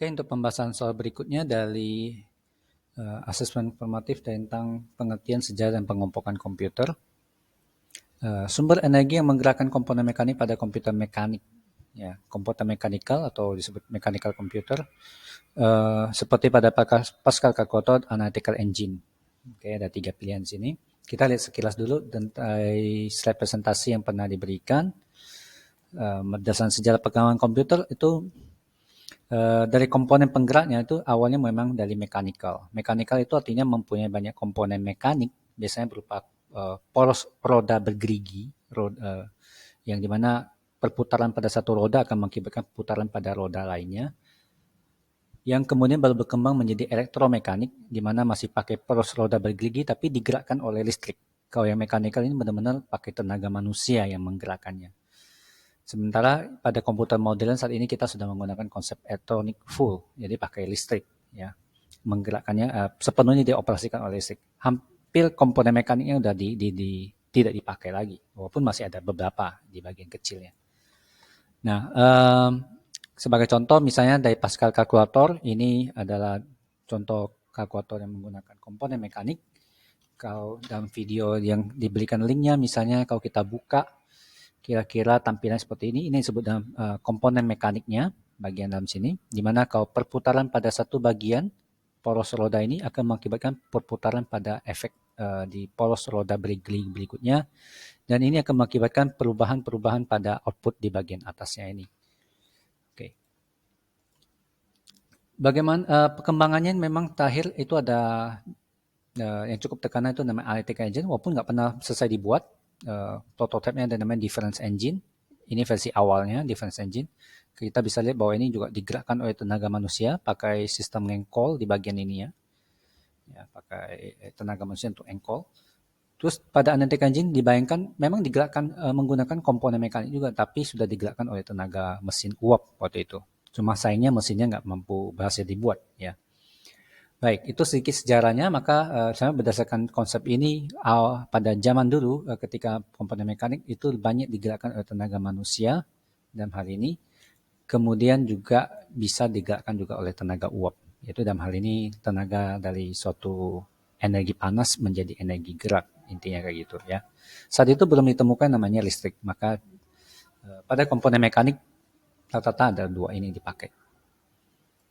Oke, untuk pembahasan soal berikutnya dari asesmen formatif tentang pengertian sejarah dan pengelompokan komputer. Sumber energi yang menggerakkan komponen mekanik pada komputer mekanik, ya, komputer mekanikal atau disebut mechanical computer, seperti pada Pascal Calculator Analytical Engine. Oke, ada 3 pilihan di sini. Kita lihat sekilas dulu tentang slide presentasi yang pernah diberikan. Berdasarkan sejarah perkembangan komputer itu dari komponen penggeraknya itu awalnya memang dari mechanical. Mechanical itu artinya mempunyai banyak komponen mekanik, biasanya berupa poros roda bergerigi, yang dimana perputaran pada satu roda akan mengakibatkan putaran pada roda lainnya, yang kemudian baru berkembang menjadi elektromekanik, di mana masih pakai poros roda bergerigi tapi digerakkan oleh listrik. Kalau yang mechanical ini benar-benar pakai tenaga manusia yang menggerakkannya. Sementara pada komputer modern saat ini kita sudah menggunakan konsep electronic full, jadi pakai listrik, ya, menggerakkannya sepenuhnya dioperasikan oleh listrik. Hampir komponen mekaniknya udah tidak dipakai lagi, walaupun masih ada beberapa di bagian kecilnya. Nah, sebagai contoh misalnya dari Pascal Calculator, ini adalah contoh kalkulator yang menggunakan komponen mekanik. Kalau dalam video yang diberikan linknya, misalnya kalau kita buka, kira-kira tampilan seperti ini disebut dalam komponen mekaniknya, bagian dalam sini, di mana kalau perputaran pada satu bagian poros roda ini akan mengakibatkan perputaran pada efek di poros roda berikutnya, dan ini akan mengakibatkan perubahan-perubahan pada output di bagian atasnya ini. Oke. Bagaimana perkembangannya? Memang terakhir itu ada yang cukup tekanan itu namanya Analytical Engine, walaupun nggak pernah selesai dibuat. Prototipe-nya ada namanya Difference Engine. Ini versi awalnya, Difference Engine. Kita bisa lihat bahwa ini juga digerakkan oleh tenaga manusia pakai sistem encall di bagian ini, ya, pakai tenaga manusia untuk encall. Terus pada Analytical Engine dibayangkan memang digerakkan menggunakan komponen mekanik juga, tapi sudah digerakkan oleh tenaga mesin uap waktu itu. Cuma sayangnya mesinnya nggak mampu berhasil dibuat, ya. Baik, itu sedikit sejarahnya. Maka saya berdasarkan konsep ini pada zaman dulu ketika komponen mekanik itu banyak digerakkan oleh tenaga manusia dalam hal ini, kemudian juga bisa digerakkan juga oleh tenaga uap. Yaitu dalam hal ini tenaga dari suatu energi panas menjadi energi gerak, intinya kayak gitu, ya. Saat itu belum ditemukan namanya listrik, maka pada komponen mekanik rata-rata ada dua ini dipakai.